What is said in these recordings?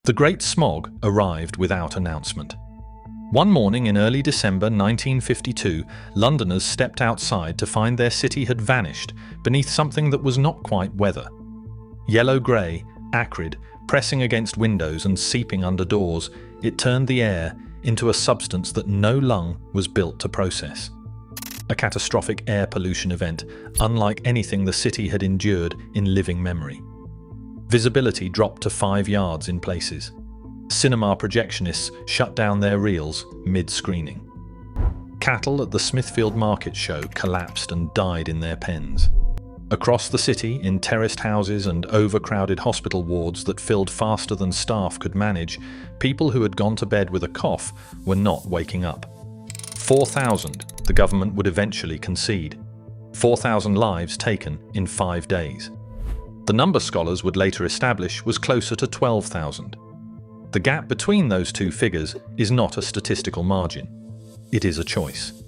The Great Smog arrived without announcement. One morning in early December 1952, Londoners stepped outside to find their city had vanished beneath something that was not quite weather. Yellow-grey, acrid, pressing against windows and seeping under doors, it turned the air into a substance that no lung was built to process. A catastrophic air pollution event, unlike anything the city had endured in living memory. Visibility dropped to 5 yards in places. Cinema projectionists shut down their reels mid-screening. Cattle at the Smithfield Market Show collapsed and died in their pens. Across the city, in terraced houses and overcrowded hospital wards that filled faster than staff could manage, people who had gone to bed with a cough were not waking up. 4,000, the government would eventually concede. 4,000 lives taken in 5 days. The number scholars would later establish was closer to 12,000. The gap between those two figures is not a statistical margin. It is a choice.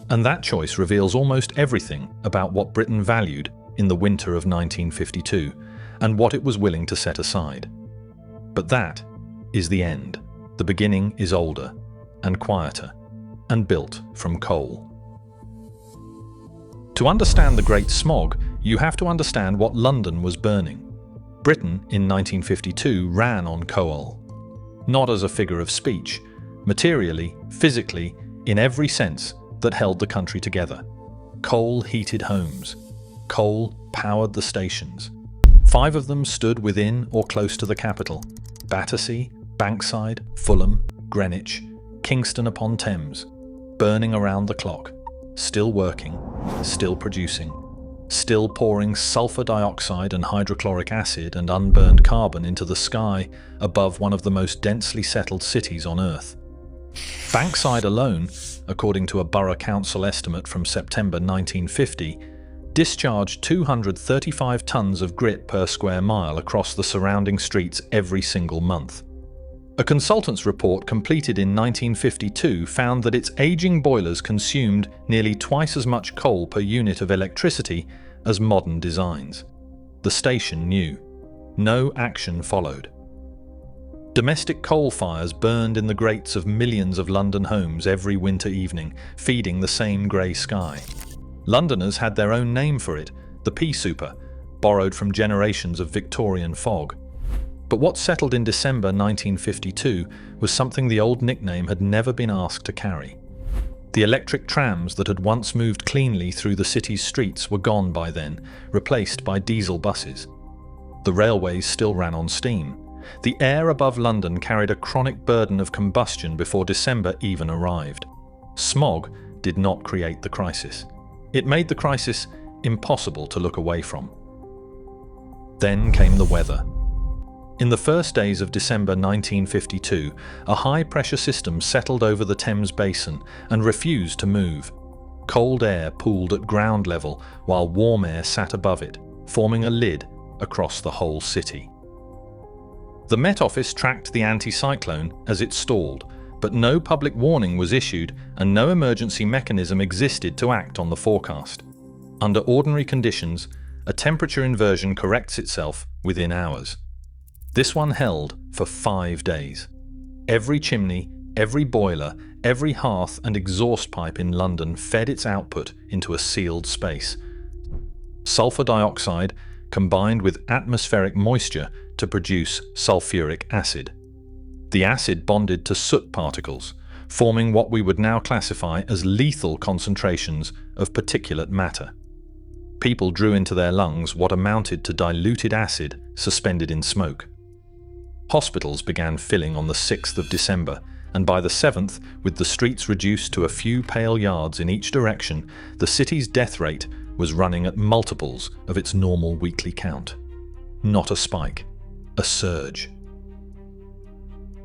And that choice reveals almost everything about what Britain valued in the winter of 1952 and what it was willing to set aside. But that is the end. The beginning is older and quieter and built from coal. To understand the Great Smog, you have to understand what London was burning. Britain in 1952 ran on coal. Not as a figure of speech, materially, physically, in every sense that held the country together. Coal heated homes. Coal powered the stations. 5 of them stood within or close to the capital: Battersea, Bankside, Fulham, Greenwich, Kingston upon Thames, burning around the clock, still working, still producing, still pouring sulfur dioxide and hydrochloric acid and unburned carbon into the sky above one of the most densely settled cities on Earth. Bankside alone, according to a Borough Council estimate from September 1950, discharged 235 tons of grit per square mile across the surrounding streets every single month. A consultant's report completed in 1952 found that its aging boilers consumed nearly twice as much coal per unit of electricity as modern designs. The station knew. No action followed. Domestic coal fires burned in the grates of millions of London homes every winter evening, feeding the same grey sky. Londoners had their own name for it, the pea souper, borrowed from generations of Victorian fog. But what settled in December 1952 was something the old nickname had never been asked to carry. The electric trams that had once moved cleanly through the city's streets were gone by then, replaced by diesel buses. The railways still ran on steam. The air above London carried a chronic burden of combustion before December even arrived. Smog did not create the crisis. It made the crisis impossible to look away from. Then came the weather. In the first days of December 1952, a high-pressure system settled over the Thames Basin and refused to move. Cold air pooled at ground level while warm air sat above it, forming a lid across the whole city. The Met Office tracked the anticyclone as it stalled, but no public warning was issued and no emergency mechanism existed to act on the forecast. Under ordinary conditions, a temperature inversion corrects itself within hours. This one held for 5 days. Every chimney, every boiler, every hearth and exhaust pipe in London fed its output into a sealed space. Sulfur dioxide combined with atmospheric moisture to produce sulfuric acid. The acid bonded to soot particles, forming what we would now classify as lethal concentrations of particulate matter. People drew into their lungs what amounted to diluted acid suspended in smoke. Hospitals began filling on the 6th of December, and by the 7th, with the streets reduced to a few pale yards in each direction, the city's death rate was running at multiples of its normal weekly count. Not a spike, a surge.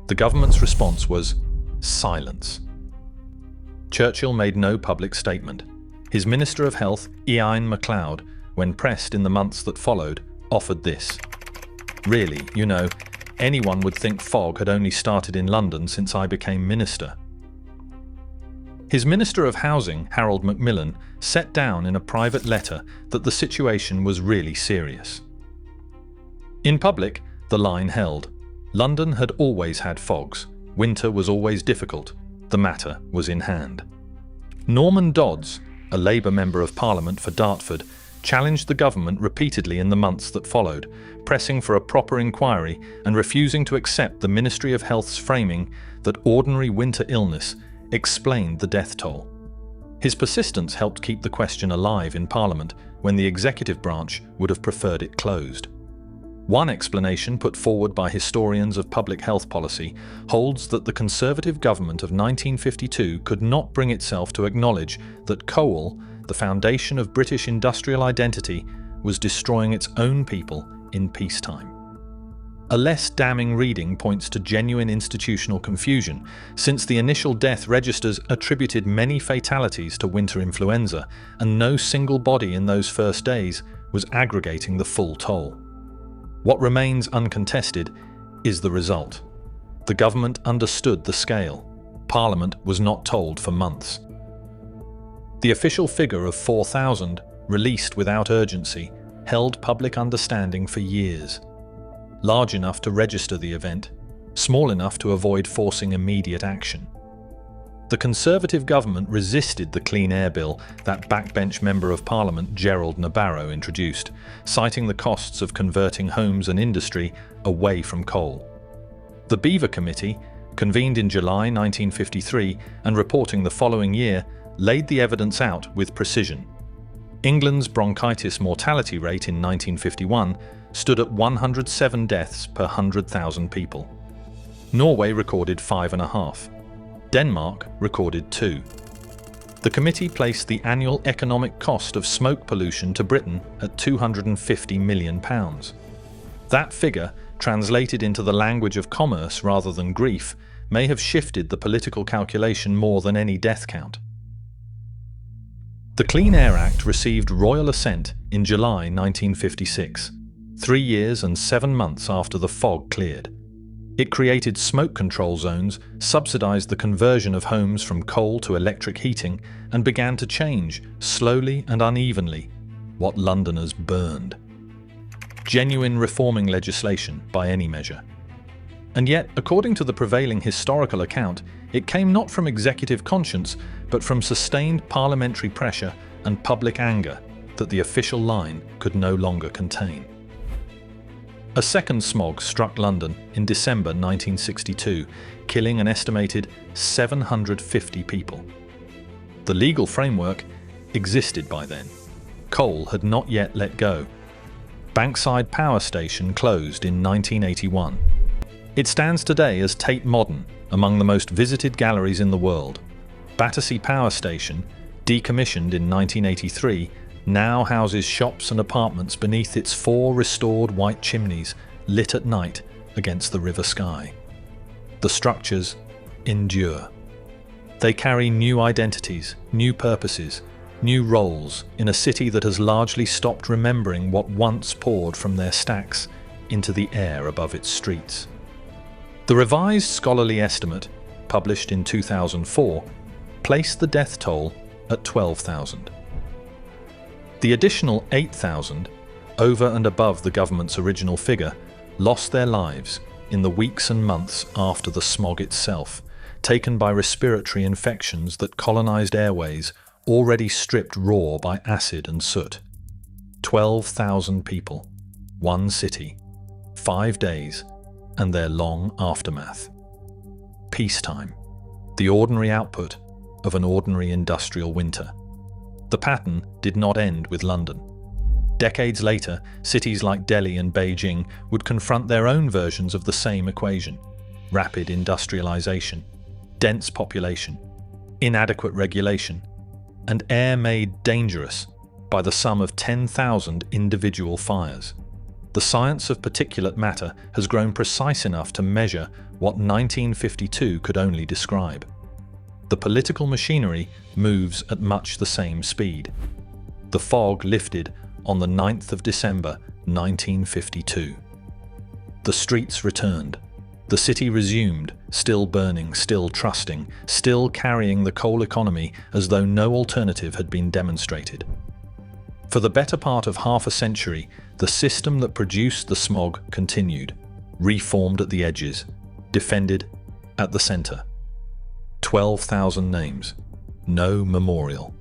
The government's response was silence. Churchill made no public statement. His Minister of Health, Ian MacLeod, when pressed in the months that followed, offered this. Really, anyone would think fog had only started in London since I became minister. His Minister of Housing, Harold Macmillan, set down in a private letter that the situation was really serious. In public, the line held. London had always had fogs. Winter was always difficult. The matter was in hand. Norman Dodds, a Labour Member of Parliament for Dartford, challenged the government repeatedly in the months that followed, pressing for a proper inquiry and refusing to accept the Ministry of Health's framing that ordinary winter illness explained the death toll. His persistence helped keep the question alive in Parliament when the executive branch would have preferred it closed. One explanation put forward by historians of public health policy holds that the Conservative government of 1952 could not bring itself to acknowledge that coal, the foundation of British industrial identity, was destroying its own people in peacetime. A less damning reading points to genuine institutional confusion, since the initial death registers attributed many fatalities to winter influenza, and no single body in those first days was aggregating the full toll. What remains uncontested is the result. The government understood the scale. Parliament was not told for months. The official figure of 4,000, released without urgency, held public understanding for years. Large enough to register the event, small enough to avoid forcing immediate action. The Conservative government resisted the Clean Air Bill that backbench Member of Parliament Gerald Nabarro introduced, citing the costs of converting homes and industry away from coal. The Beaver Committee, convened in July 1953 and reporting the following year, laid the evidence out with precision. England's bronchitis mortality rate in 1951 stood at 107 deaths per 100,000 people. Norway recorded 5.5. Denmark recorded 2. The committee placed the annual economic cost of smoke pollution to Britain at £250 million. That figure, translated into the language of commerce rather than grief, may have shifted the political calculation more than any death count. The Clean Air Act received royal assent in July 1956, 3 years and 7 months after the fog cleared. It created smoke control zones, subsidized the conversion of homes from coal to electric heating, and began to change, slowly and unevenly, what Londoners burned. Genuine reforming legislation by any measure. And yet, according to the prevailing historical account, it came not from executive conscience, but from sustained parliamentary pressure and public anger that the official line could no longer contain. A second smog struck London in December 1962, killing an estimated 750 people. The legal framework existed by then. Coal had not yet let go. Bankside Power Station closed in 1981. It stands today as Tate Modern, among the most visited galleries in the world. Battersea Power Station, decommissioned in 1983, now houses shops and apartments beneath its 4 restored white chimneys, lit at night against the river sky. The structures endure. They carry new identities, new purposes, new roles in a city that has largely stopped remembering what once poured from their stacks into the air above its streets. The revised scholarly estimate, published in 2004, placed the death toll at 12,000. The additional 8,000, over and above the government's original figure, lost their lives in the weeks and months after the smog itself, taken by respiratory infections that colonized airways already stripped raw by acid and soot. 12,000 people, one city, 5 days, and their long aftermath. Peacetime, the ordinary output of an ordinary industrial winter. The pattern did not end with London. Decades later, cities like Delhi and Beijing would confront their own versions of the same equation: rapid industrialization, dense population, inadequate regulation, and air made dangerous by the sum of 10,000 individual fires. The science of particulate matter has grown precise enough to measure what 1952 could only describe. The political machinery moves at much the same speed. The fog lifted on the 9th of December 1952. The streets returned. The city resumed, still burning, still trusting, still carrying the coal economy as though no alternative had been demonstrated. For the better part of half a century, the system that produced the smog continued, reformed at the edges, defended at the center. 12,000 names, no memorial.